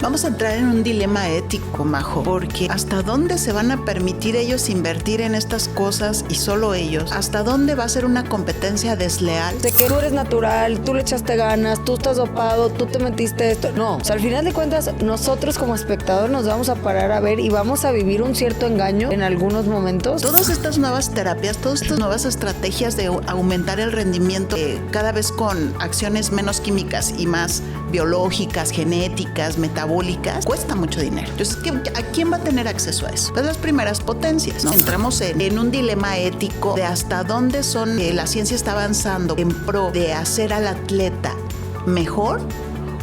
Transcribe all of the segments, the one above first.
Vamos a entrar en un dilema ético, Majo, porque ¿hasta dónde se van a permitir ellos invertir en estas cosas y solo ellos? ¿Hasta dónde va a ser una competencia desleal? De que tú eres natural, tú le echaste ganas, tú estás dopado, tú te metiste esto. No, o sea, al final de cuentas, nosotros como espectador nos vamos a parar a ver y vamos a vivir un cierto engaño en algunos momentos. Todas estas nuevas terapias, todas estas nuevas estrategias de aumentar el rendimiento, cada vez con acciones menos químicas y más biológicas, genéticas, metabólicas, cuesta mucho dinero. Entonces, ¿a quién va a tener acceso a eso? Pues las primeras potencias, ¿no? Entramos en un dilema ético de hasta dónde la ciencia está avanzando en pro de hacer al atleta mejor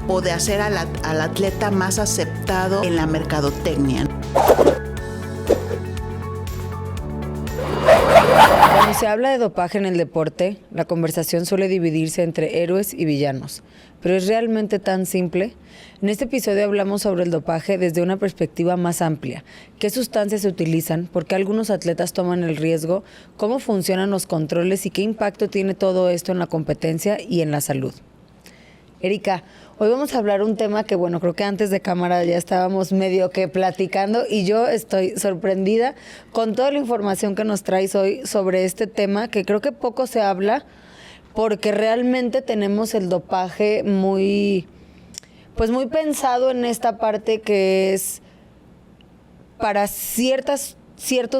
o de hacer al atleta más aceptado en la mercadotecnia. Cuando se habla de dopaje en el deporte, la conversación suele dividirse entre héroes y villanos. ¿Pero es realmente tan simple? En este episodio hablamos sobre el dopaje desde una perspectiva más amplia. ¿Qué sustancias se utilizan? ¿Por qué algunos atletas toman el riesgo? ¿Cómo funcionan los controles? ¿Y qué impacto tiene todo esto en la competencia y en la salud? Erika, hoy vamos a hablar un tema que, bueno, creo que antes de cámara ya estábamos medio que platicando y yo estoy sorprendida con toda la información que nos traes hoy sobre este tema, que creo que poco se habla, porque realmente tenemos el dopaje muy pensado en esta parte que es para ciertos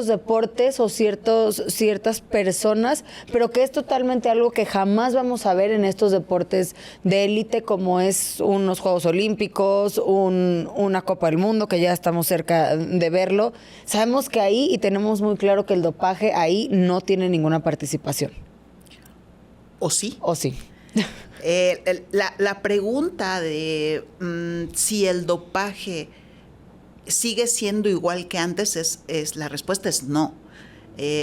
deportes o ciertas personas, pero que es totalmente algo que jamás vamos a ver en estos deportes de élite, como es unos Juegos Olímpicos, una Copa del Mundo, que ya estamos cerca de verlo. Sabemos que ahí, y tenemos muy claro que el dopaje ahí no tiene ninguna participación. ¿O sí? ¿O sí? La pregunta de si el dopaje sigue siendo igual que antes, la respuesta es no.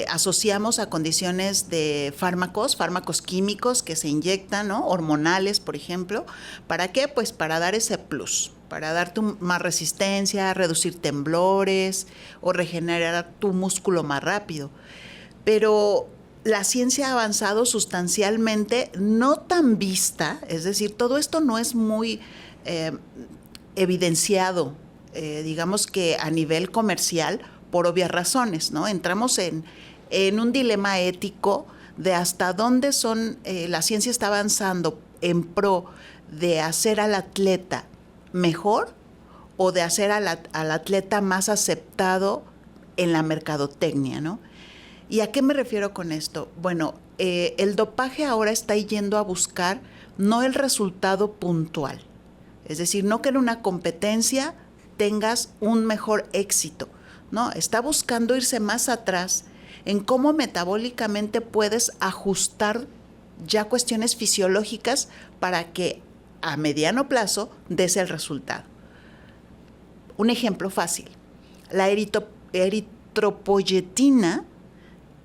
Asociamos a condiciones de fármacos químicos que se inyectan, ¿no? Hormonales, por ejemplo. ¿Para qué? Pues para dar ese plus, para darte más resistencia, reducir temblores o regenerar tu músculo más rápido. Pero la ciencia ha avanzado sustancialmente, no tan vista, es decir, todo esto no es muy evidenciado, digamos que a nivel comercial, por obvias razones, ¿no? Entramos en un dilema ético de hasta dónde la ciencia está avanzando en pro de hacer al atleta mejor o de hacer al atleta más aceptado en la mercadotecnia, ¿no? ¿Y a qué me refiero con esto? Bueno, el dopaje ahora está yendo a buscar no el resultado puntual, es decir, no que en una competencia tengas un mejor éxito, ¿no? Está buscando irse más atrás en cómo metabólicamente puedes ajustar ya cuestiones fisiológicas para que a mediano plazo des el resultado. Un ejemplo fácil, la eritropoyetina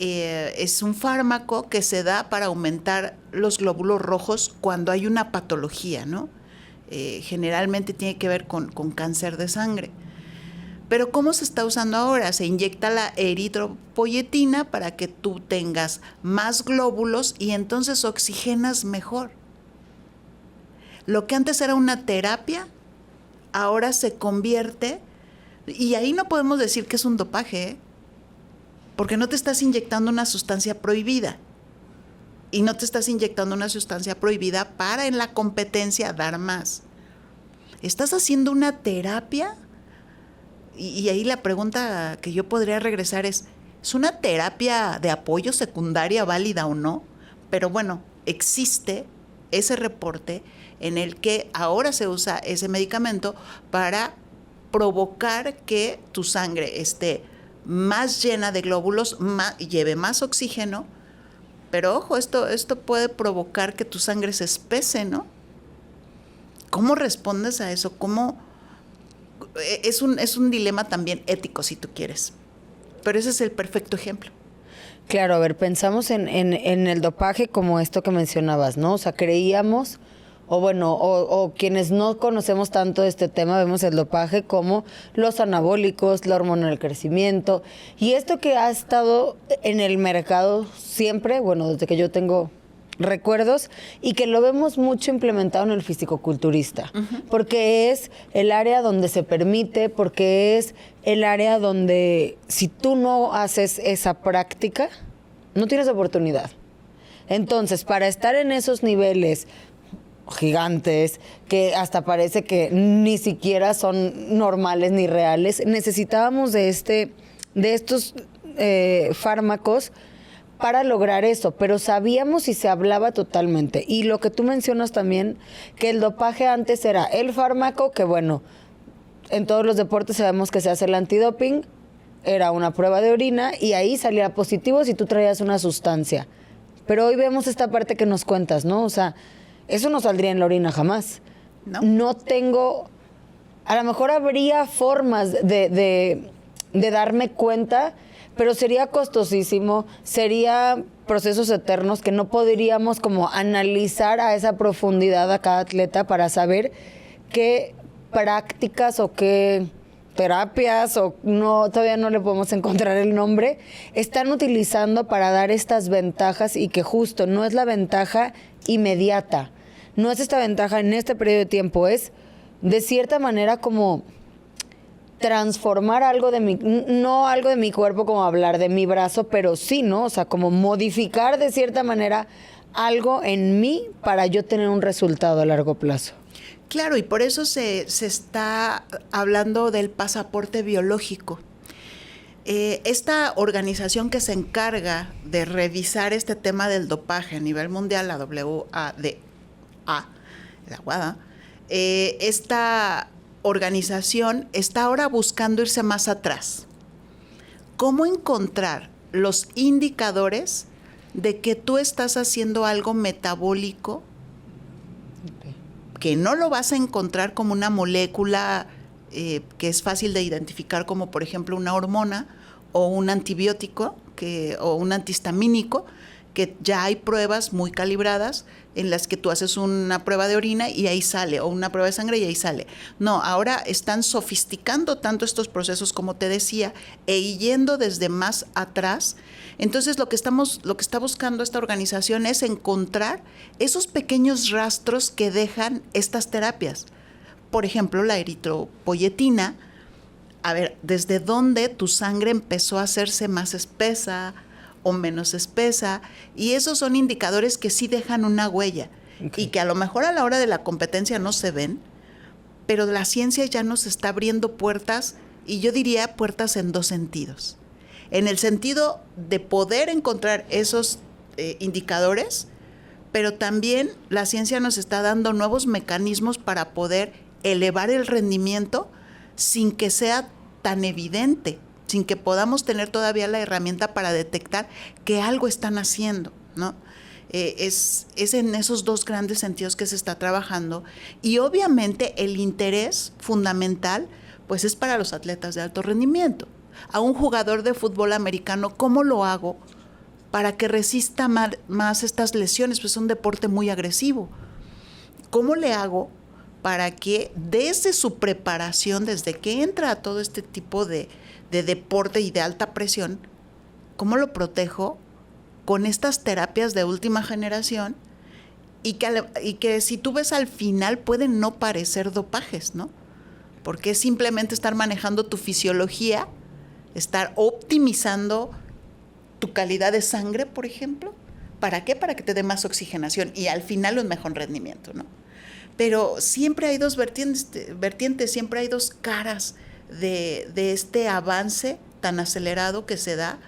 es un fármaco que se da para aumentar los glóbulos rojos cuando hay una patología, ¿no? Generalmente tiene que ver con cáncer de sangre. Pero ¿cómo se está usando ahora? Se inyecta la eritropoyetina para que tú tengas más glóbulos y entonces oxigenas mejor. Lo que antes era una terapia, ahora se convierte, y ahí no podemos decir que es un dopaje, porque no te estás inyectando una sustancia prohibida. Y no te estás inyectando una sustancia prohibida para en la competencia dar más. ¿Estás haciendo una terapia? Y ahí la pregunta que yo podría regresar ¿es una terapia de apoyo secundaria válida o no? Pero bueno, existe ese reporte en el que ahora se usa ese medicamento para provocar que tu sangre esté más llena de glóbulos, lleve más oxígeno. Pero ojo, esto puede provocar que tu sangre se espese, ¿no? ¿Cómo respondes a eso? Es un dilema también ético, si tú quieres. Pero ese es el perfecto ejemplo. Claro, a ver, pensamos en el dopaje como esto que mencionabas, ¿no? O sea, creíamos, o quienes no conocemos tanto este tema, vemos el dopaje como los anabólicos, la hormona del crecimiento, y esto que ha estado en el mercado siempre, bueno, desde que yo tengo recuerdos y que lo vemos mucho implementado en el fisicoculturista, porque es el área donde se permite, porque es el área donde si tú no haces esa práctica, no tienes oportunidad. Entonces, para estar en esos niveles gigantes, que hasta parece que ni siquiera son normales ni reales, necesitábamos de estos fármacos para lograr eso, pero sabíamos y se hablaba totalmente. Y lo que tú mencionas también, que el dopaje antes era el fármaco, que bueno, en todos los deportes sabemos que se hace el antidoping, era una prueba de orina y ahí salía positivo si tú traías una sustancia. Pero hoy vemos esta parte que nos cuentas, ¿no? O sea, eso no saldría en la orina jamás. No tengo... A lo mejor habría formas de darme cuenta, pero sería costosísimo, sería procesos eternos que no podríamos como analizar a esa profundidad a cada atleta para saber qué prácticas o qué terapias o no, todavía no le podemos encontrar el nombre, están utilizando para dar estas ventajas y que justo no es la ventaja inmediata, no es esta ventaja en este periodo de tiempo, es de cierta manera como transformar algo de mi, no algo de mi cuerpo como hablar de mi brazo, pero sí, ¿no? O sea, como modificar de cierta manera algo en mí para yo tener un resultado a largo plazo. Claro, y por eso se está hablando del pasaporte biológico. Esta organización que se encarga de revisar este tema del dopaje a nivel mundial, la WADA, la WADA, esta organización está ahora buscando irse más atrás. ¿Cómo encontrar los indicadores de que tú estás haciendo algo metabólico que no lo vas a encontrar como una molécula que es fácil de identificar, como por ejemplo una hormona o un antibiótico o un antihistamínico, que ya hay pruebas muy calibradas en las que tú haces una prueba de orina y ahí sale, o una prueba de sangre y ahí sale. No, ahora están sofisticando tanto estos procesos, como te decía, e yendo desde más atrás. Entonces, lo que está buscando esta organización es encontrar esos pequeños rastros que dejan estas terapias. Por ejemplo, la eritropoyetina. A ver, ¿desde dónde tu sangre empezó a hacerse más espesa o menos espesa? Y esos son indicadores que sí dejan una huella, y que a lo mejor a la hora de la competencia no se ven, pero la ciencia ya nos está abriendo puertas, y yo diría puertas en dos sentidos. En el sentido de poder encontrar esos indicadores, pero también la ciencia nos está dando nuevos mecanismos para poder elevar el rendimiento sin que sea tan evidente, sin que podamos tener todavía la herramienta para detectar que algo están haciendo, ¿no? Es en esos dos grandes sentidos que se está trabajando, y obviamente el interés fundamental pues es para los atletas de alto rendimiento. A un jugador de fútbol americano, ¿cómo lo hago para que resista más estas lesiones? Pues es un deporte muy agresivo. ¿Cómo le hago para que desde su preparación, desde que entra a todo este tipo de deporte y de alta presión, cómo lo protejo con estas terapias de última generación, y que si tú ves al final pueden no parecer dopajes, ¿no? Porque es simplemente estar manejando tu fisiología, estar optimizando tu calidad de sangre, por ejemplo. ¿Para qué? Para que te dé más oxigenación y al final un mejor rendimiento, ¿no? Pero siempre hay dos vertientes, siempre hay dos caras de este avance tan acelerado que se da,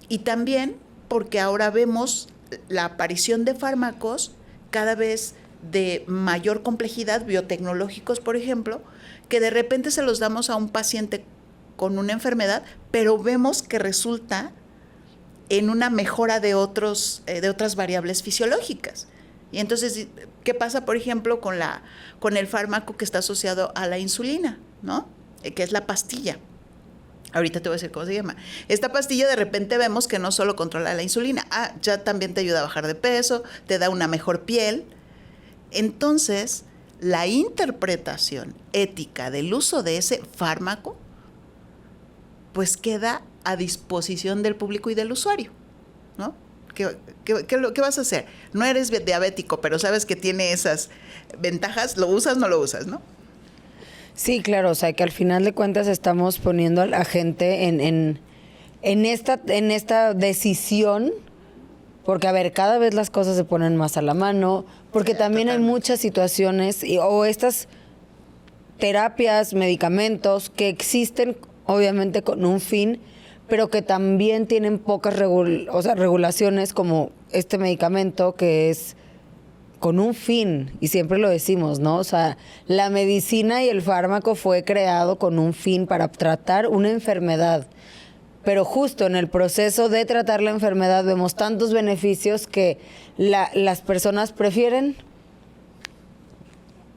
y también porque ahora vemos la aparición de fármacos cada vez de mayor complejidad, biotecnológicos, por ejemplo, que de repente se los damos a un paciente con una enfermedad, pero vemos que resulta en una mejora de otras variables fisiológicas. Y entonces, ¿qué pasa, por ejemplo, con el fármaco que está asociado a la insulina, ¿no? Que es la pastilla? Ahorita te voy a decir cómo se llama. Esta pastilla de repente vemos que no solo controla la insulina, ya también te ayuda a bajar de peso, te da una mejor piel. Entonces, la interpretación ética del uso de ese fármaco, pues queda a disposición del público y del usuario, ¿no? ¿Qué vas a hacer? No eres diabético, pero sabes que tiene esas ventajas, ¿lo usas o no lo usas, no? Sí, claro, o sea, que al final de cuentas estamos poniendo a la gente en esta decisión, porque, a ver, cada vez las cosas se ponen más a la mano, porque también hay muchas situaciones o estas terapias, medicamentos que existen obviamente con un fin, pero que también tienen pocas regulaciones, como este medicamento que es con un fin, y siempre lo decimos, ¿no? O sea, la medicina y el fármaco fue creado con un fin para tratar una enfermedad. Pero justo en el proceso de tratar la enfermedad vemos tantos beneficios que las personas prefieren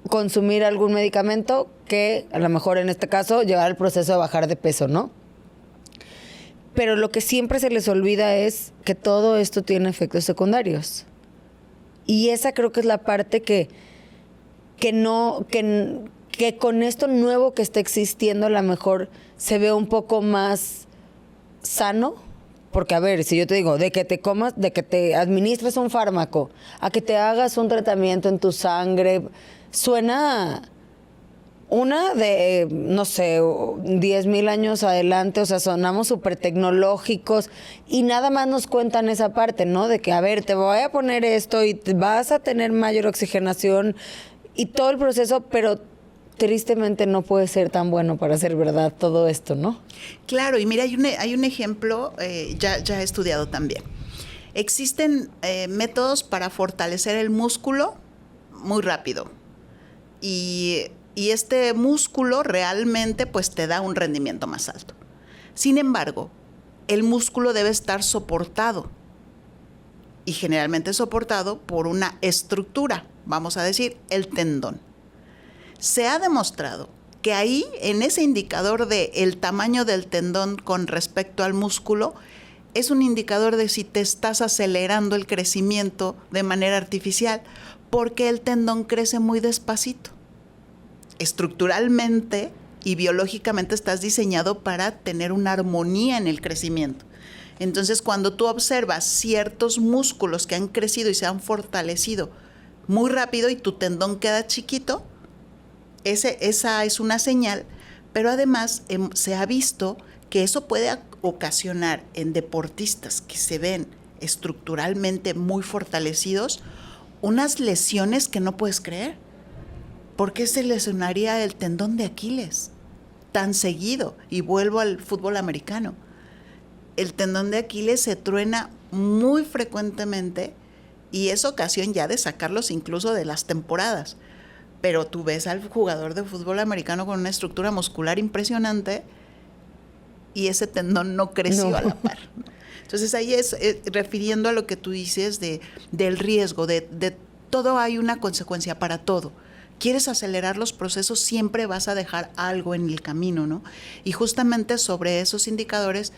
consumir algún medicamento que a lo mejor en este caso llevar al proceso de bajar de peso, ¿no? Pero lo que siempre se les olvida es que todo esto tiene efectos secundarios. Y esa creo que es la parte que con esto nuevo que está existiendo a lo mejor se ve un poco más sano. Porque, a ver, si yo te digo, de que te administres un fármaco, a que te hagas un tratamiento en tu sangre, suena una de, no sé, 10,000 años adelante, o sea, sonamos súper tecnológicos y nada más nos cuentan esa parte, ¿no? De que, a ver, te voy a poner esto y vas a tener mayor oxigenación y todo el proceso, pero tristemente no puede ser tan bueno para ser verdad todo esto, ¿no? Claro, y mira, hay un ejemplo, ya he estudiado también. Existen métodos para fortalecer el músculo muy rápido. Y este músculo realmente pues te da un rendimiento más alto. Sin embargo, el músculo debe estar soportado. Y generalmente soportado por una estructura, vamos a decir, el tendón. Se ha demostrado que ahí, en ese indicador de el tamaño del tendón con respecto al músculo, es un indicador de si te estás acelerando el crecimiento de manera artificial, porque el tendón crece muy despacito. Estructuralmente y biológicamente estás diseñado para tener una armonía en el crecimiento. Entonces, cuando tú observas ciertos músculos que han crecido y se han fortalecido muy rápido y tu tendón queda chiquito, esa es una señal, pero además se ha visto que eso puede ocasionar en deportistas que se ven estructuralmente muy fortalecidos unas lesiones que no puedes creer. ¿Por qué se lesionaría el tendón de Aquiles tan seguido? Y vuelvo al fútbol americano. El tendón de Aquiles se truena muy frecuentemente y es ocasión ya de sacarlos incluso de las temporadas. Pero tú ves al jugador de fútbol americano con una estructura muscular impresionante y ese tendón no creció a la par. Entonces ahí es refiriendo a lo que tú dices del riesgo, de todo hay una consecuencia para todo. Quieres acelerar los procesos, siempre vas a dejar algo en el camino, ¿no? Y justamente sobre esos indicadores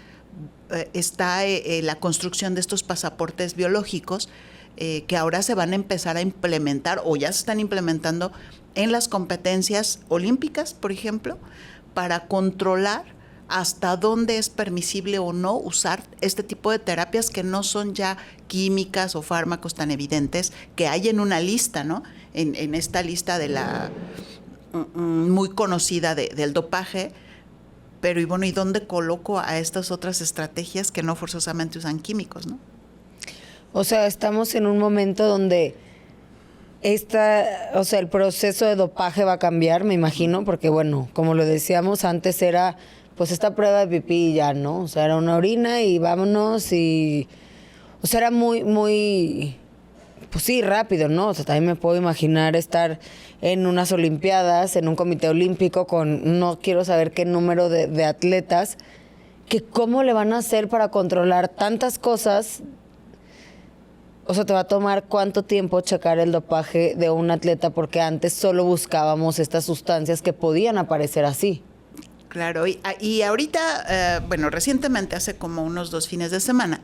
está la construcción de estos pasaportes biológicos que ahora se van a empezar a implementar o ya se están implementando en las competencias olímpicas, por ejemplo, para controlar hasta dónde es permisible o no usar este tipo de terapias que no son ya químicas o fármacos tan evidentes que hay en una lista, ¿no? En esta lista de la muy conocida del dopaje, pero y bueno, ¿y dónde coloco a estas otras estrategias que no forzosamente usan químicos, ¿no? O sea, estamos en un momento donde el proceso de dopaje va a cambiar, me imagino, porque bueno, como lo decíamos antes, era pues esta prueba de pipí y ya, ¿no? O sea, era una orina y vámonos y... O sea, era muy, muy... Pues sí, rápido, ¿no? O sea, también me puedo imaginar estar en unas olimpiadas, en un comité olímpico con no quiero saber qué número de atletas, que cómo le van a hacer para controlar tantas cosas. O sea, te va a tomar cuánto tiempo checar el dopaje de un atleta, porque antes solo buscábamos estas sustancias que podían aparecer así. Claro, y ahorita, recientemente, hace como unos 2 fines de semana,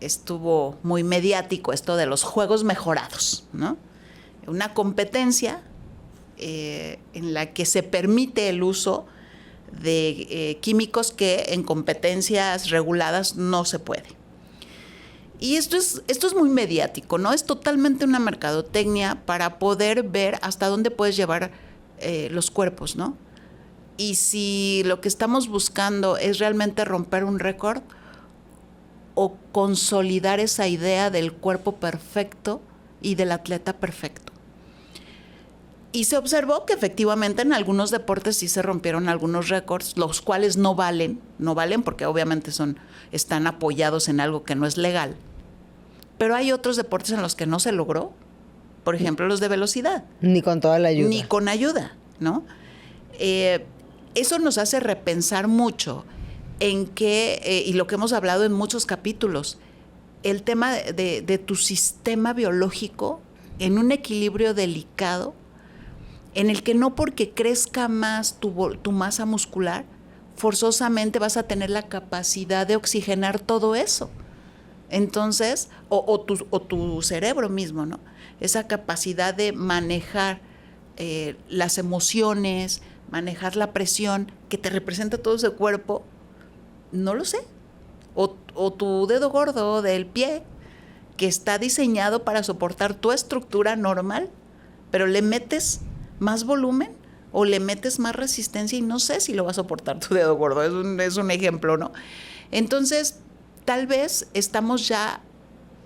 estuvo muy mediático esto de los juegos mejorados, ¿no? Una competencia en la que se permite el uso de químicos que en competencias reguladas no se puede. Y esto es muy mediático, ¿no? Es totalmente una mercadotecnia para poder ver hasta dónde puedes llevar los cuerpos, ¿no? Y si lo que estamos buscando es realmente romper un récord o consolidar esa idea del cuerpo perfecto y del atleta perfecto. Y se observó que efectivamente en algunos deportes sí se rompieron algunos récords, los cuales no valen porque obviamente están apoyados en algo que no es legal. Pero hay otros deportes en los que no se logró, por ejemplo los de velocidad. Ni con toda la ayuda. Ni con ayuda, ¿no? Eso nos hace repensar mucho en que, y lo que hemos hablado en muchos capítulos, el tema de tu sistema biológico en un equilibrio delicado, en el que no porque crezca más tu masa muscular, forzosamente vas a tener la capacidad de oxigenar todo eso. Entonces, o tu cerebro mismo, ¿no? Esa capacidad de manejar las emociones, manejar la presión que te representa todo ese cuerpo, no lo sé. O tu dedo gordo del pie, que está diseñado para soportar tu estructura normal, pero le metes más volumen o le metes más resistencia y no sé si lo va a soportar tu dedo gordo. Es un ejemplo, ¿no? Entonces, tal vez estamos ya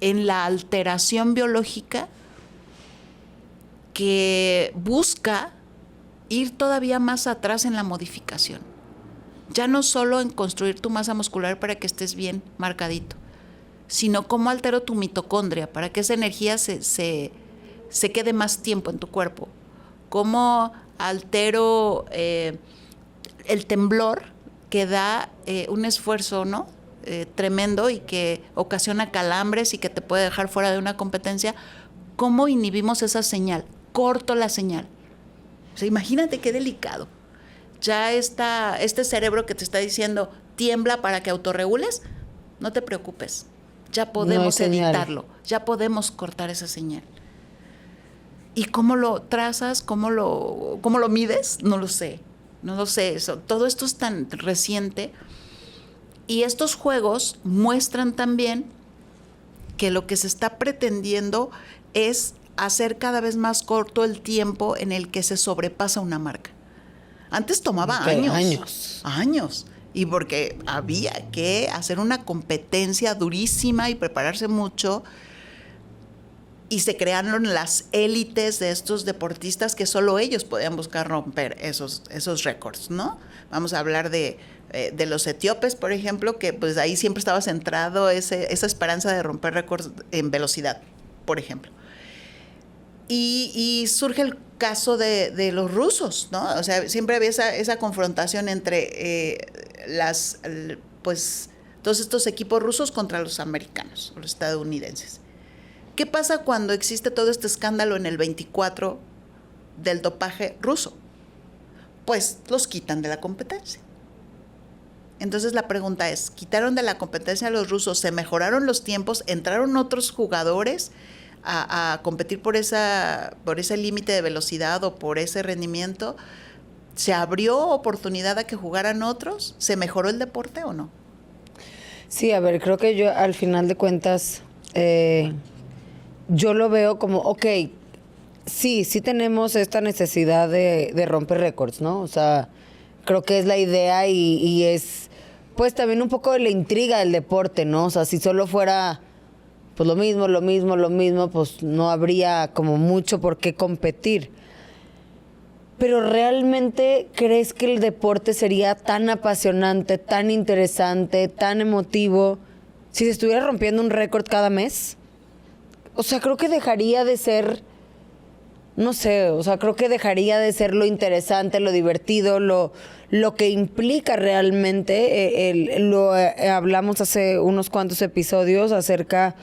en la alteración biológica que busca ir todavía más atrás en la modificación. Ya no solo en construir tu masa muscular para que estés bien marcadito, sino cómo altero tu mitocondria para que esa energía se quede más tiempo en tu cuerpo. Cómo altero el temblor que da un esfuerzo, ¿no? Tremendo y que ocasiona calambres y que te puede dejar fuera de una competencia. ¿Cómo inhibimos esa señal? Corto la señal. O sea, imagínate qué delicado. Ya está este cerebro que te está diciendo tiembla para que autorregules, no te preocupes. Ya podemos editarlo, ya podemos cortar esa señal. ¿Y cómo lo trazas? ¿Cómo lo mides? No lo sé. Todo esto es tan reciente. Y estos juegos muestran también que lo que se está pretendiendo es hacer cada vez más corto el tiempo en el que se sobrepasa una marca. Antes tomaba años. Y porque había que hacer una competencia durísima y prepararse mucho. Y se crearon las élites de estos deportistas que solo ellos podían buscar romper esos récords, ¿no? Vamos a hablar de los etíopes, por ejemplo, que pues ahí siempre estaba centrado esa esperanza de romper récords en velocidad, por ejemplo. Y surge el caso de los rusos, ¿no? O sea, siempre había esa confrontación entre todos estos equipos rusos contra los americanos, los estadounidenses. ¿Qué pasa cuando existe todo este escándalo en el 24 del dopaje ruso? Pues los quitan de la competencia. Entonces la pregunta es, ¿quitaron de la competencia a los rusos? ¿Se mejoraron los tiempos? ¿Entraron otros jugadores a competir por ese límite de velocidad o por ese rendimiento? ¿Se abrió oportunidad a que jugaran otros? ¿Se mejoró el deporte o no? Sí, a ver, creo que yo al final de cuentas... yo lo veo como, ok, sí tenemos esta necesidad de romper récords, ¿no? O sea, creo que es la idea y es, pues, también un poco de la intriga del deporte, ¿no? O sea, si solo fuera, pues, lo mismo, pues, no habría como mucho por qué competir. Pero ¿realmente crees que el deporte sería tan apasionante, tan interesante, tan emotivo si se estuviera rompiendo un récord cada mes? O sea, creo que dejaría de ser, no sé, o sea, creo que dejaría de ser lo interesante, lo divertido, lo que implica realmente. Hablamos hace unos cuantos episodios acerca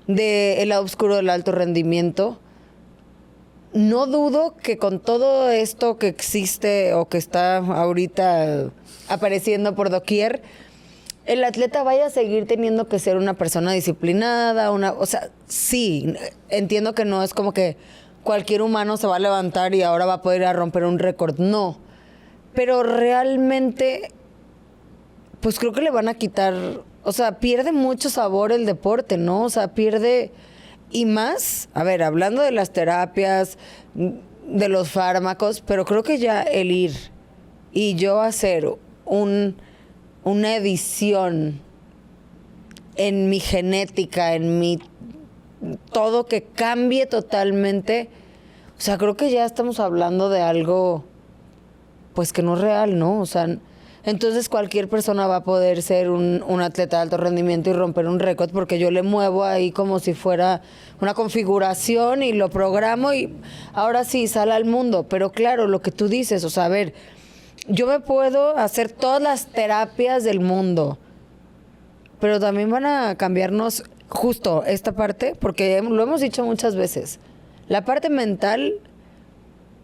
del lado oscuro del alto rendimiento. No dudo que con todo esto que existe o que está ahorita apareciendo por doquier, el atleta vaya a seguir teniendo que ser una persona disciplinada, o sea, sí, entiendo que no es como que cualquier humano se va a levantar y ahora va a poder ir a romper un récord, no. Pero realmente, pues creo que le van a quitar o sea, pierde mucho sabor el deporte, ¿no? O sea, pierde, y más, a ver, hablando de las terapias, de los fármacos, pero creo que ya el ir y yo hacer una edición en mi genética, en mi todo que cambie totalmente, o sea, creo que ya estamos hablando de algo pues que no es real, ¿no? O sea, entonces cualquier persona va a poder ser un atleta de alto rendimiento y romper un récord porque yo le muevo ahí como si fuera una configuración y lo programo y ahora sí sale al mundo. Pero claro, lo que tú dices, o sea, a ver, yo me puedo hacer todas las terapias del mundo, pero también van a cambiarnos justo esta parte, porque lo hemos dicho muchas veces, la parte mental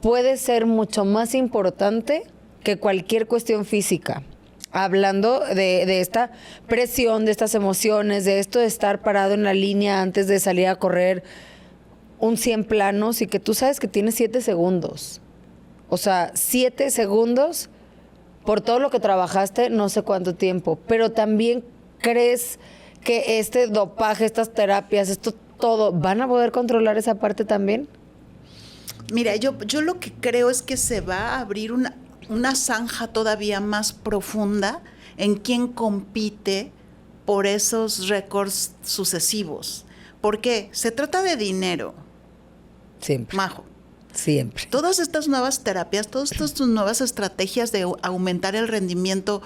puede ser mucho más importante que cualquier cuestión física. Hablando de esta presión, de estas emociones, de esto de estar parado en la línea antes de salir a correr un 100 planos y que tú sabes que tienes 7 segundos. O sea, 7 segundos por todo lo que trabajaste, no sé cuánto tiempo. Pero también crees que este dopaje, estas terapias, esto todo, ¿van a poder controlar esa parte también? Mira, yo lo que creo es que se va a abrir una zanja todavía más profunda en quién compite por esos récords sucesivos. ¿Por qué? Se trata de dinero. Siempre. Majo. Siempre. Todas estas nuevas terapias, todas estas nuevas estrategias de aumentar el rendimiento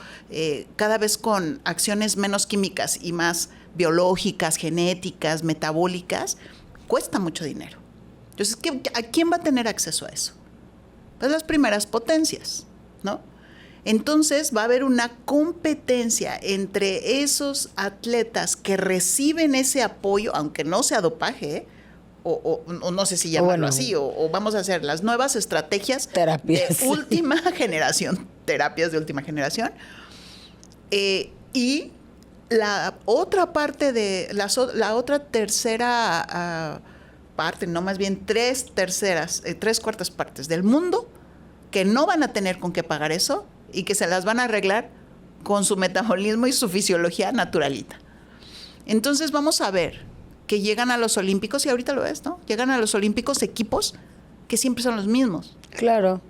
cada vez con acciones menos químicas y más biológicas, genéticas, metabólicas, cuesta mucho dinero. Entonces, ¿a quién va a tener acceso a eso? Pues las primeras potencias, ¿no? Entonces va a haber una competencia entre esos atletas que reciben ese apoyo, aunque no sea dopaje, o no sé si llamarlo así, o vamos a hacer las nuevas estrategias terapias de última generación, terapias de última generación, y la otra parte de, la otra tercera parte, no, más bien tres cuartas partes del mundo que no van a tener con qué pagar eso y que se las van a arreglar con su metabolismo y su fisiología naturalita. Entonces vamos a ver que llegan a los Olímpicos, y ahorita lo ves, ¿no? Llegan a los Olímpicos equipos que siempre son los mismos. Claro.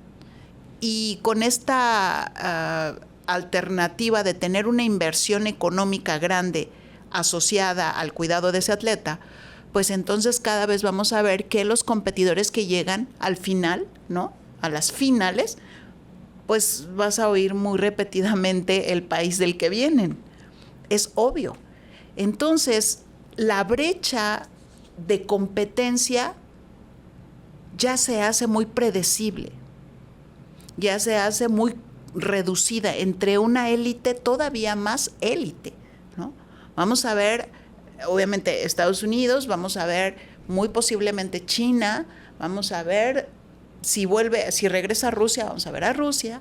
Y con esta alternativa de tener una inversión económica grande asociada al cuidado de ese atleta, pues entonces cada vez vamos a ver que los competidores que llegan al final, ¿no? A las finales, pues vas a oír muy repetidamente el país del que vienen. Es obvio. Entonces, la brecha de competencia ya se hace muy predecible, ya se hace muy reducida entre una élite todavía más élite, ¿no? Vamos a ver, obviamente, Estados Unidos, vamos a ver muy posiblemente China, vamos a ver si regresa a Rusia, vamos a ver a Rusia,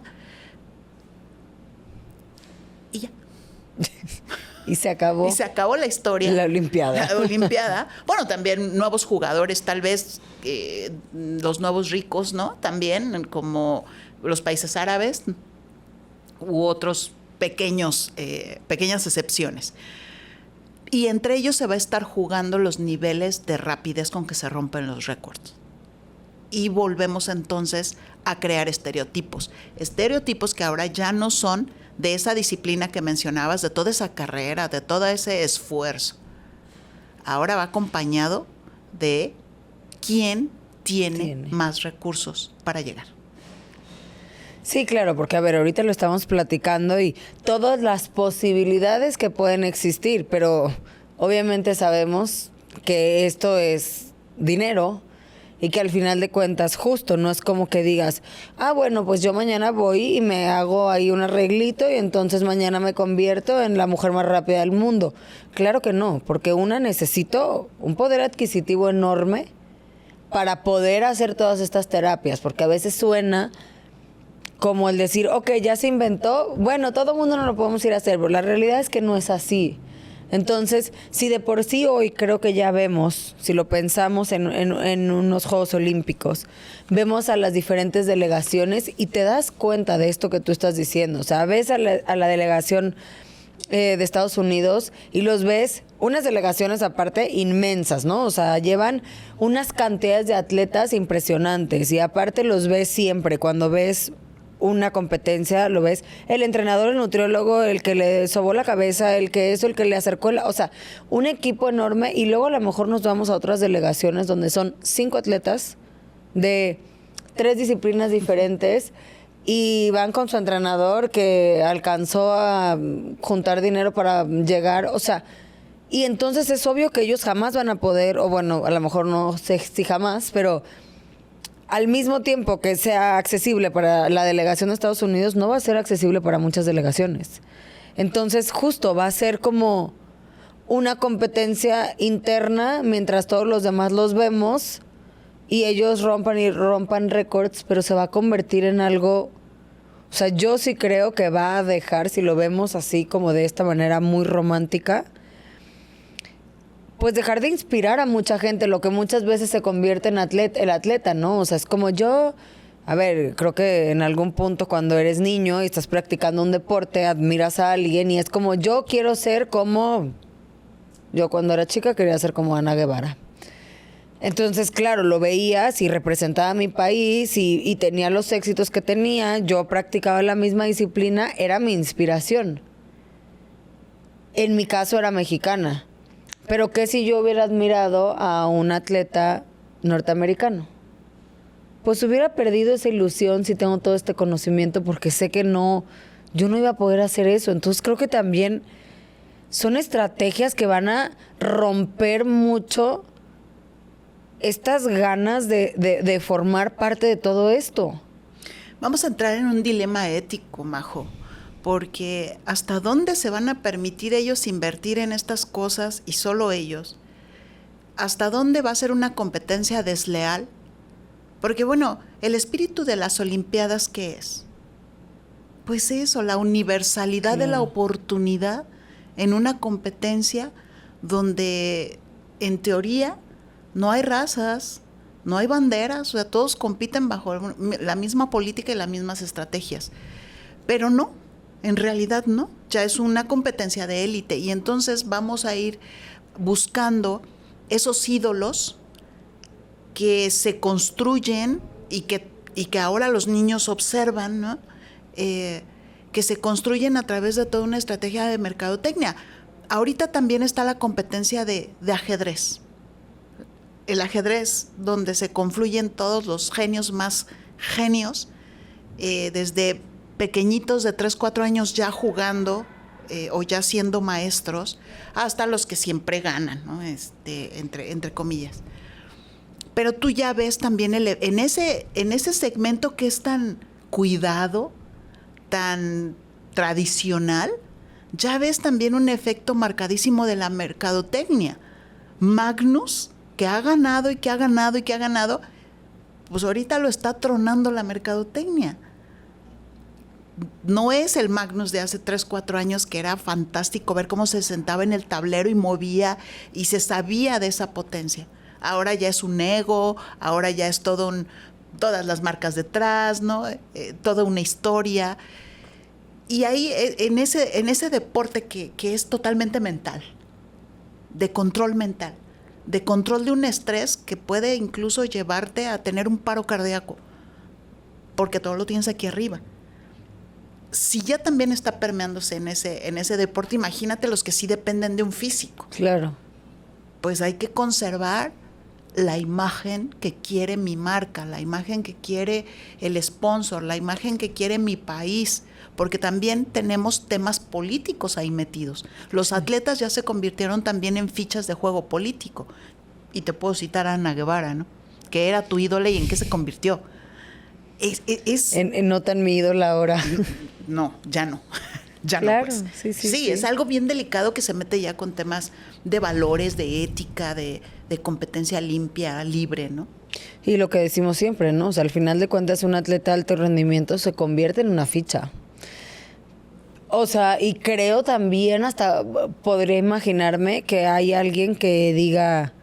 y ya. Y se acabó. Y se acabó la historia. La Olimpiada. La Olimpiada. Bueno, también nuevos jugadores, tal vez los nuevos ricos, ¿no? También, como los países árabes u otros pequeñas excepciones. Y entre ellos se va a estar jugando los niveles de rapidez con que se rompen los récords. Y volvemos entonces a crear estereotipos. Estereotipos que ahora ya no son de esa disciplina que mencionabas, de toda esa carrera, de todo ese esfuerzo. Ahora va acompañado de quién tiene más recursos para llegar. Sí, claro, porque a ver, ahorita lo estamos platicando y todas las posibilidades que pueden existir, pero obviamente sabemos que esto es dinero y que al final de cuentas justo no es como que digas, bueno, pues yo mañana voy y me hago ahí un arreglito y entonces mañana me convierto en la mujer más rápida del mundo. Claro que no, porque necesito un poder adquisitivo enorme para poder hacer todas estas terapias, porque a veces suena como el decir, ok, ya se inventó, bueno, todo el mundo no lo podemos ir a hacer, pero la realidad es que no es así. Entonces, si de por sí hoy creo que ya vemos, si lo pensamos en unos Juegos Olímpicos, vemos a las diferentes delegaciones y te das cuenta de esto que tú estás diciendo. O sea, ves a la delegación de Estados Unidos y los ves, unas delegaciones aparte inmensas, ¿no? O sea, llevan unas cantidades de atletas impresionantes y aparte los ves siempre. Cuando ves una competencia, lo ves el entrenador, el nutriólogo, el que le sobó la cabeza, el que eso, el que le acercó o sea, un equipo enorme. Y luego a lo mejor nos vamos a otras delegaciones donde son 5 atletas de 3 disciplinas diferentes y van con su entrenador que alcanzó a juntar dinero para llegar, o sea, y entonces es obvio que ellos jamás van a poder, o bueno, a lo mejor no sé si jamás, pero al mismo tiempo que sea accesible para la delegación de Estados Unidos, no va a ser accesible para muchas delegaciones. Entonces, justo va a ser como una competencia interna mientras todos los demás los vemos y ellos rompan récords, pero se va a convertir en algo. O sea, yo sí creo que va a dejar, si lo vemos así como de esta manera muy romántica, pues dejar de inspirar a mucha gente, lo que muchas veces se convierte en el atleta, ¿no? O sea, es como yo, a ver, creo que en algún punto cuando eres niño y estás practicando un deporte, admiras a alguien y es como yo quiero ser como, yo cuando era chica quería ser como Ana Guevara. Entonces, claro, lo veías y representaba a mi país y tenía los éxitos que tenía, yo practicaba la misma disciplina, era mi inspiración. En mi caso era mexicana. Pero ¿qué si yo hubiera admirado a un atleta norteamericano? Pues hubiera perdido esa ilusión si tengo todo este conocimiento porque sé que no, yo no iba a poder hacer eso. Entonces creo que también son estrategias que van a romper mucho estas ganas de formar parte de todo esto. Vamos a entrar en un dilema ético, Majo, porque ¿hasta dónde se van a permitir ellos invertir en estas cosas y solo ellos? ¿Hasta dónde va a ser una competencia desleal? Porque bueno, el espíritu de las Olimpiadas, ¿qué es? Pues eso, la universalidad de la oportunidad en una competencia donde en teoría no hay razas, no hay banderas, o sea, todos compiten bajo la misma política y las mismas estrategias. Pero no, en realidad no, ya es una competencia de élite y entonces vamos a ir buscando esos ídolos que se construyen y que ahora los niños observan, ¿no? Que se construyen a través de toda una estrategia de mercadotecnia. Ahorita también está la competencia de ajedrez. El ajedrez donde se confluyen todos los genios más genios, desde pequeñitos de 3, 4 años ya jugando o ya siendo maestros, hasta los que siempre ganan, ¿no? Entre comillas. Pero tú ya ves también en ese segmento que es tan cuidado, tan tradicional, ya ves también un efecto marcadísimo de la mercadotecnia. Magnus, que ha ganado y que ha ganado y que ha ganado, pues ahorita lo está tronando la mercadotecnia. No es el Magnus de hace 3, 4 años que era fantástico ver cómo se sentaba en el tablero y movía y se sabía de esa potencia. Ahora ya es un ego, ahora ya es todas las marcas detrás, ¿no? Toda una historia. Y ahí en ese deporte que es totalmente mental, de control mental, de control de un estrés que puede incluso llevarte a tener un paro cardíaco, porque todo lo tienes aquí arriba. Si ya también está permeándose en ese deporte, imagínate los que sí dependen de un físico. Claro. Pues hay que conservar la imagen que quiere mi marca, la imagen que quiere el sponsor, la imagen que quiere mi país, porque también tenemos temas políticos ahí metidos. Los atletas ya se convirtieron también en fichas de juego político. Y te puedo citar a Ana Guevara, ¿no? Que era tu ídola y en qué se convirtió. En no tan mi ídola ahora. No, ya no. Ya claro, no, pues. Sí, es algo bien delicado que se mete ya con temas de valores, de ética, de competencia limpia, libre, ¿no? Y lo que decimos siempre, ¿no? O sea, al final de cuentas un atleta de alto rendimiento se convierte en una ficha. O sea, y creo también, hasta podría imaginarme que hay alguien que diga,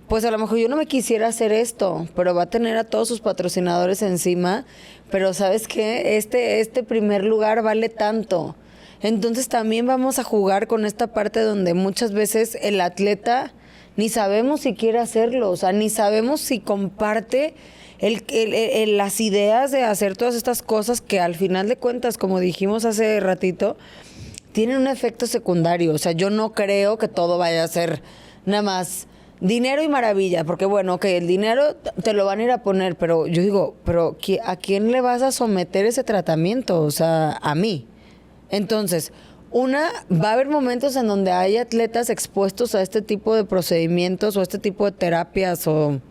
pues a lo mejor yo no me quisiera hacer esto, pero va a tener a todos sus patrocinadores encima, pero ¿sabes qué? Este primer lugar vale tanto. Entonces también vamos a jugar con esta parte donde muchas veces el atleta ni sabemos si quiere hacerlo, o sea, ni sabemos si comparte las ideas de hacer todas estas cosas que al final de cuentas, como dijimos hace ratito, tienen un efecto secundario. O sea, yo no creo que todo vaya a ser nada más dinero y maravilla, porque bueno, que el dinero te lo van a ir a poner, pero yo digo, pero ¿a quién le vas a someter ese tratamiento? O sea, a mí. Entonces, va a haber momentos en donde hay atletas expuestos a este tipo de procedimientos o este tipo de terapias o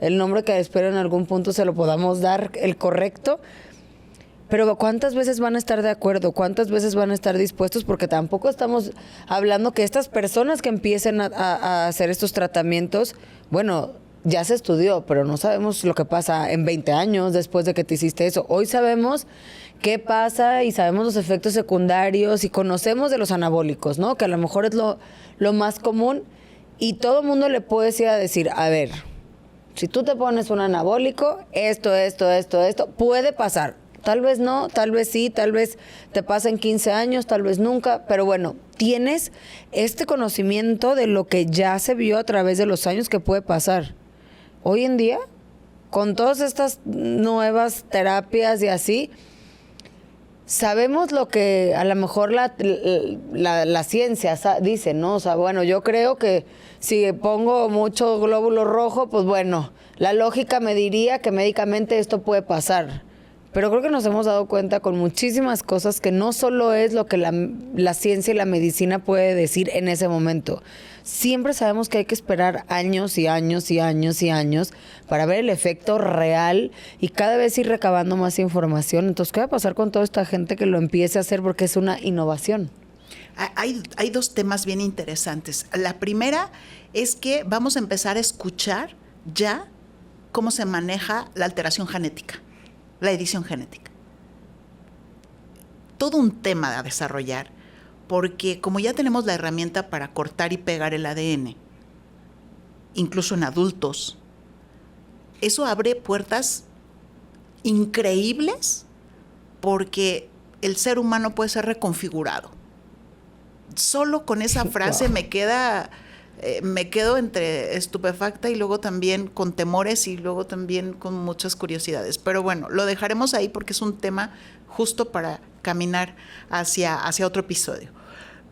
el nombre que espero en algún punto se lo podamos dar el correcto. Pero ¿cuántas veces van a estar de acuerdo? ¿Cuántas veces van a estar dispuestos? Porque tampoco estamos hablando que estas personas que empiecen a hacer estos tratamientos, bueno, ya se estudió, pero no sabemos lo que pasa en 20 años después de que te hiciste eso. Hoy sabemos qué pasa y sabemos los efectos secundarios y conocemos de los anabólicos, ¿no? Que a lo mejor es lo más común y todo el mundo le puede decir, a ver, si tú te pones un anabólico, esto, puede pasar. Tal vez no, tal vez sí, tal vez te pasa en 15 años, tal vez nunca, pero bueno, tienes este conocimiento de lo que ya se vio a través de los años que puede pasar. Hoy en día, con todas estas nuevas terapias y así, sabemos lo que a lo mejor la ciencia dice, ¿no? O sea, bueno, yo creo que si pongo mucho glóbulo rojo, pues bueno, la lógica me diría que médicamente esto puede pasar. Pero creo que nos hemos dado cuenta con muchísimas cosas que no solo es lo que la ciencia y la medicina puede decir en ese momento. Siempre sabemos que hay que esperar años y años y años y años para ver el efecto real y cada vez ir recabando más información. Entonces, ¿qué va a pasar con toda esta gente que lo empiece a hacer? Porque es una innovación. Hay dos temas bien interesantes. La primera es que vamos a empezar a escuchar ya cómo se maneja la alteración genética, la edición genética. Todo un tema a desarrollar, porque como ya tenemos la herramienta para cortar y pegar el ADN, incluso en adultos, eso abre puertas increíbles porque el ser humano puede ser reconfigurado. Solo con esa frase me quedo entre estupefacta y luego también con temores y luego también con muchas curiosidades. Pero bueno, lo dejaremos ahí porque es un tema justo para caminar hacia otro episodio.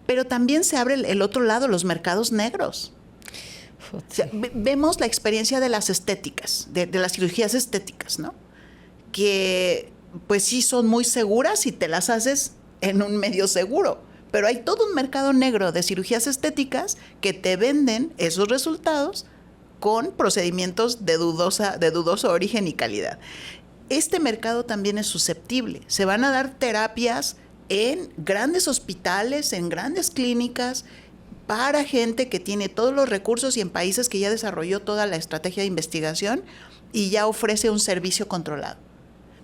Pero también se abre el otro lado, los mercados negros. O sea, vemos la experiencia de las estéticas, de las cirugías estéticas, ¿no? Que pues sí son muy seguras si te las haces en un medio seguro. Pero hay todo un mercado negro de cirugías estéticas que te venden esos resultados con procedimientos de dudoso origen y calidad. Este mercado también es susceptible. Se van a dar terapias en grandes hospitales, en grandes clínicas, para gente que tiene todos los recursos y en países que ya desarrolló toda la estrategia de investigación y ya ofrece un servicio controlado.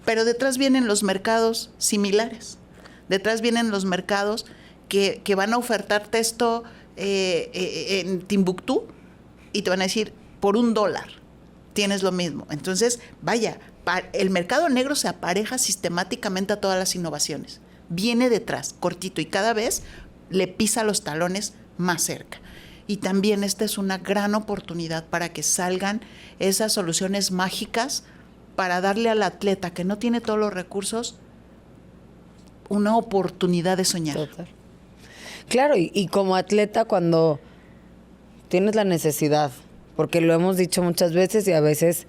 Pero detrás vienen los mercados similares. Detrás vienen los mercados que van a ofertarte esto en Timbuktu y te van a decir, por $1 tienes lo mismo. Entonces, vaya, el mercado negro se apareja sistemáticamente a todas las innovaciones. Viene detrás, cortito, y cada vez le pisa los talones más cerca. Y también esta es una gran oportunidad para que salgan esas soluciones mágicas para darle al atleta que no tiene todos los recursos una oportunidad de soñar. Total. Claro, y como atleta cuando tienes la necesidad, porque lo hemos dicho muchas veces y a veces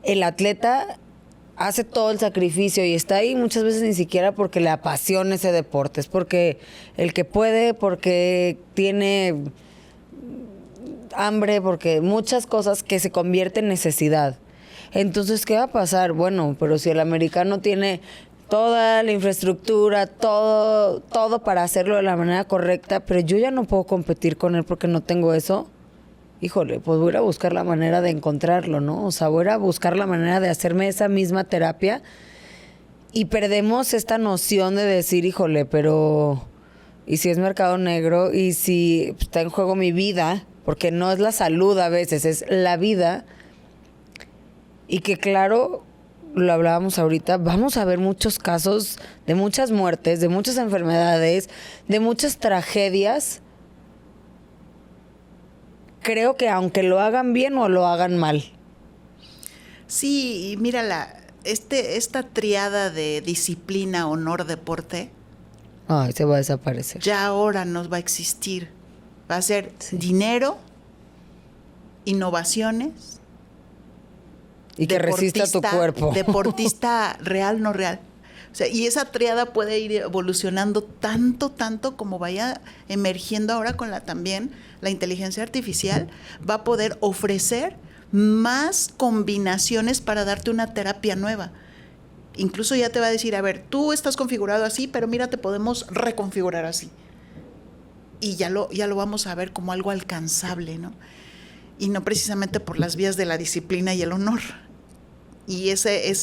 el atleta hace todo el sacrificio y está ahí muchas veces ni siquiera porque le apasiona ese deporte, es porque el que puede, porque tiene hambre, porque muchas cosas que se convierten en necesidad. Entonces, ¿qué va a pasar? Bueno, pero si el americano tiene toda la infraestructura, todo para hacerlo de la manera correcta, pero yo ya no puedo competir con él porque no tengo eso, híjole, pues voy a ir a buscar la manera de encontrarlo, ¿no? O sea, voy a ir a buscar la manera de hacerme esa misma terapia y perdemos esta noción de decir, híjole, pero ¿y si es mercado negro? ¿Y si está en juego mi vida? Porque no es la salud a veces, es la vida. Y que claro, lo hablábamos ahorita, vamos a ver muchos casos de muchas muertes, de muchas enfermedades, de muchas tragedias. Creo que aunque lo hagan bien o lo hagan mal. Sí, y mira, esta triada de disciplina, honor, deporte, Ay, se va a desaparecer. ya ahora no va a existir. Va a ser dinero, innovaciones, Y que resista tu cuerpo. Deportista real, no real. O sea, y esa triada puede ir evolucionando tanto como vaya emergiendo ahora con también la inteligencia artificial, va a poder ofrecer más combinaciones para darte una terapia nueva. Incluso ya te va a decir, a ver, tú estás configurado así, pero mira, te podemos reconfigurar así. Y ya lo vamos a ver como algo alcanzable, ¿no? Y no precisamente por las vías de la disciplina y el honor. Y ese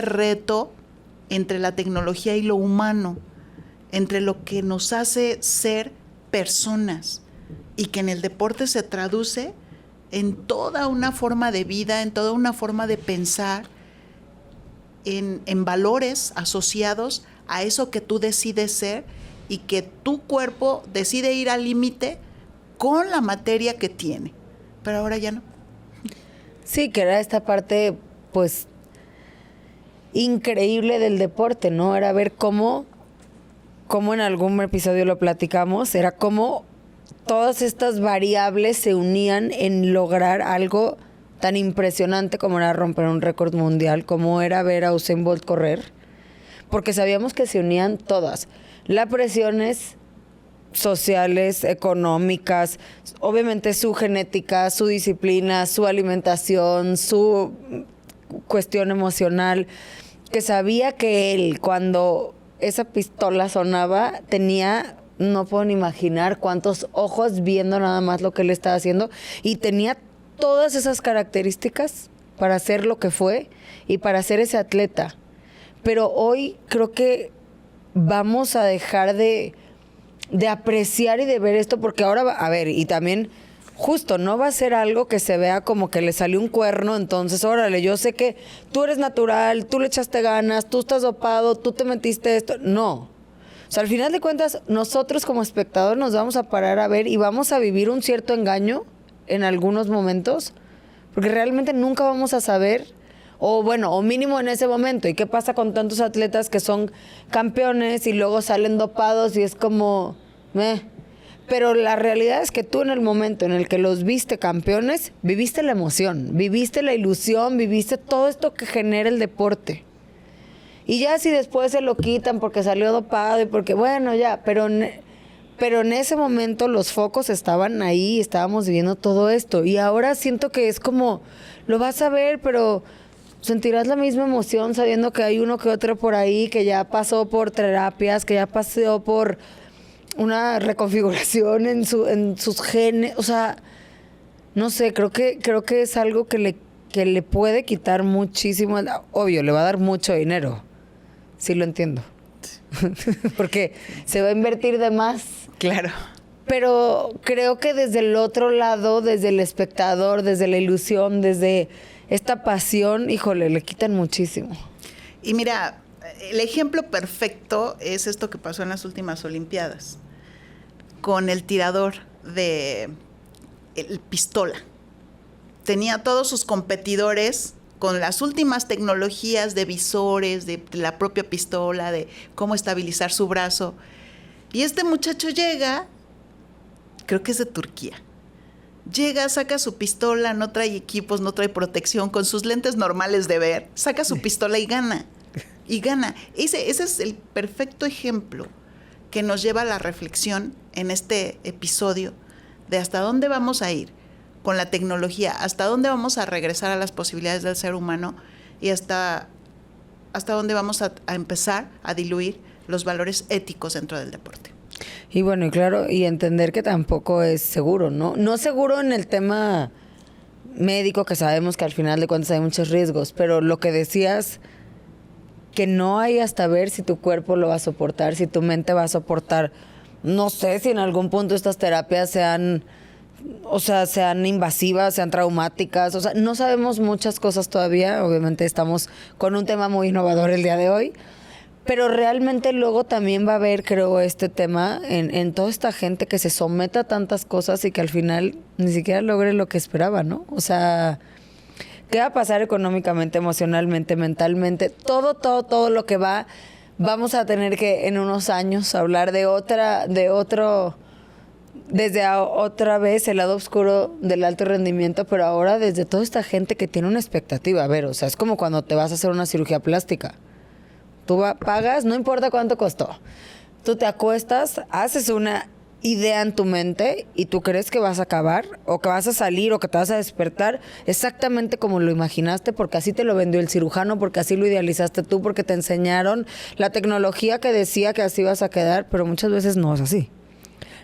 reto entre la tecnología y lo humano, entre lo que nos hace ser personas y que en el deporte se traduce en toda una forma de vida, en toda una forma de pensar, en valores asociados a eso que tú decides ser y que tu cuerpo decide ir al límite con la materia que tiene. Pero ahora ya no. Sí, que era esta parte, pues, increíble del deporte, ¿no? Era ver cómo en algún episodio lo platicamos, era cómo todas estas variables se unían en lograr algo tan impresionante como era romper un récord mundial, como era ver a Usain Bolt correr, porque sabíamos que se unían todas. Las presiones sociales, económicas, obviamente su genética, su disciplina, su alimentación, su cuestión emocional, que sabía que él, cuando esa pistola sonaba, tenía, no puedo ni imaginar cuántos ojos viendo nada más lo que él estaba haciendo, y tenía todas esas características para ser lo que fue y para ser ese atleta. Pero hoy creo que vamos a dejar de apreciar y de ver esto, porque ahora, a ver, y también justo, no va a ser algo que se vea como que le salió un cuerno, entonces, órale, yo sé que tú eres natural, tú le echaste ganas, tú estás dopado, tú te metiste esto. No. O sea, al final de cuentas, nosotros como espectador nos vamos a parar a ver y vamos a vivir un cierto engaño en algunos momentos, porque realmente nunca vamos a saber, o bueno, o mínimo en ese momento. ¿Y qué pasa con tantos atletas que son campeones y luego salen dopados y es como, Pero la realidad es que tú en el momento en el que los viste campeones, viviste la emoción, viviste la ilusión, viviste todo esto que genera el deporte. Y ya si después se lo quitan porque salió dopado y porque, bueno, ya, pero en ese momento los focos estaban ahí, estábamos viviendo todo esto. Y ahora siento que es como, lo vas a ver, pero sentirás la misma emoción sabiendo que hay uno que otro por ahí que ya pasó por terapias, que ya pasó por una reconfiguración en sus genes. O sea, no sé, creo que es algo que le puede quitar muchísimo. Obvio, le va a dar mucho dinero. Sí lo entiendo. Porque se va a invertir de más. Claro. Pero creo que desde el otro lado, desde el espectador, desde la ilusión, desde esta pasión, híjole, le quitan muchísimo. Y mira, el ejemplo perfecto es esto que pasó en las últimas Olimpiadas, con el tirador de el pistola. Tenía todos sus competidores con las últimas tecnologías de visores, de la propia pistola, de cómo estabilizar su brazo. Y este muchacho llega, creo que es de Turquía. Llega, saca su pistola, no trae equipos, no trae protección, con sus lentes normales de ver, saca su pistola y gana. Y gana. Ese es el perfecto ejemplo que nos lleva a la reflexión en este episodio de hasta dónde vamos a ir con la tecnología, hasta dónde vamos a regresar a las posibilidades del ser humano y hasta dónde vamos a empezar a diluir los valores éticos dentro del deporte. Y bueno, y claro, y entender que tampoco es seguro, ¿no? No seguro en el tema médico, que sabemos que al final de cuentas hay muchos riesgos, pero lo que decías, que no hay hasta ver si tu cuerpo lo va a soportar, si tu mente va a soportar. No sé si en algún punto estas terapias sean o sea, sean invasivas, sean traumáticas. O sea, no sabemos muchas cosas todavía. Obviamente estamos con un tema muy innovador el día de hoy. Pero realmente luego también va a haber, creo, este tema en toda esta gente que se someta a tantas cosas y que al final ni siquiera logre lo que esperaba, ¿no? O sea, ¿qué va a pasar económicamente, emocionalmente, mentalmente? Todo lo que va, vamos a tener que en unos años hablar desde otra vez el lado oscuro del alto rendimiento, pero ahora desde toda esta gente que tiene una expectativa. A ver, o sea, es como cuando te vas a hacer una cirugía plástica. Tú pagas, no importa cuánto costó. Tú te acuestas, haces una idea en tu mente y tú crees que vas a acabar o que vas a salir o que te vas a despertar exactamente como lo imaginaste, porque así te lo vendió el cirujano, porque así lo idealizaste tú, porque te enseñaron la tecnología que decía que así vas a quedar, pero muchas veces no es así.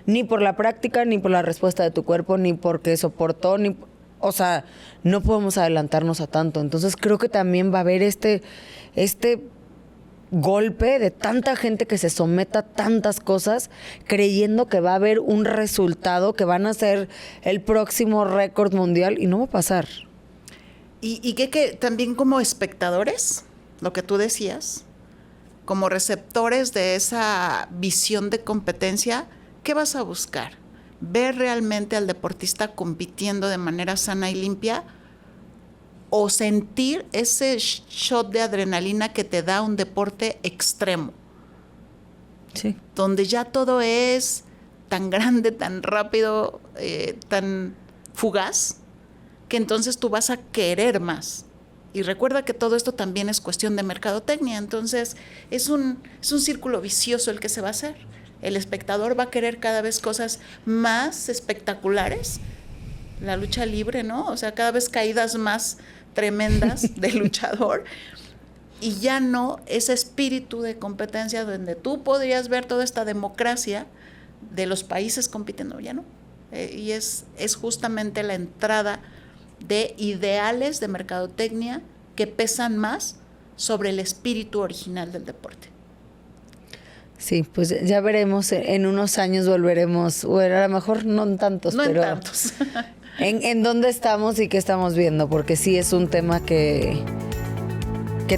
Ni por la práctica, ni por la respuesta de tu cuerpo, ni porque soportó, o sea, no podemos adelantarnos a tanto. Entonces creo que también va a haber este golpe de tanta gente que se someta a tantas cosas creyendo que va a haber un resultado, que van a ser el próximo récord mundial, y no va a pasar. Y que también como espectadores, lo que tú decías, como receptores de esa visión de competencia, ¿qué vas a buscar? ¿Ver realmente al deportista compitiendo de manera sana y limpia? ¿O sentir ese shot de adrenalina que te da un deporte extremo? Sí. Donde ya todo es tan grande, tan rápido, tan fugaz, que entonces tú vas a querer más. Y recuerda que todo esto también es cuestión de mercadotecnia. Entonces es un círculo vicioso el que se va a hacer. El espectador va a querer cada vez cosas más espectaculares. La lucha libre, ¿no? O sea, cada vez caídas más tremendas del luchador, y ya no ese espíritu de competencia donde tú podrías ver toda esta democracia de los países compitiendo, ya no. Y es justamente la entrada de ideales de mercadotecnia que pesan más sobre el espíritu original del deporte. Sí, pues ya veremos, en unos años volveremos, bueno, a lo mejor no en tantos, no pero... en tantos. En dónde estamos y qué estamos viendo, porque sí es un tema que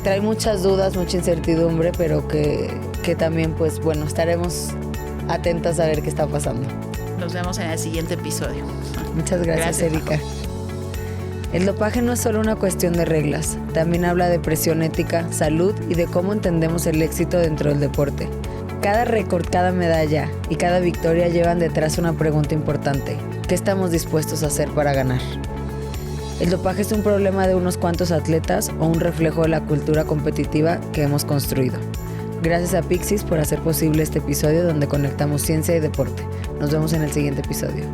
trae muchas dudas, mucha incertidumbre, pero que también, pues bueno, estaremos atentas a ver qué está pasando. Nos vemos en el siguiente episodio. Muchas gracias, Erika. El dopaje no es solo una cuestión de reglas, también habla de presión ética, salud y de cómo entendemos el éxito dentro del deporte. Cada récord, cada medalla y cada victoria llevan detrás una pregunta importante. ¿Qué estamos dispuestos a hacer para ganar? ¿El dopaje es un problema de unos cuantos atletas o un reflejo de la cultura competitiva que hemos construido? Gracias a Pyxis por hacer posible este episodio donde conectamos ciencia y deporte. Nos vemos en el siguiente episodio.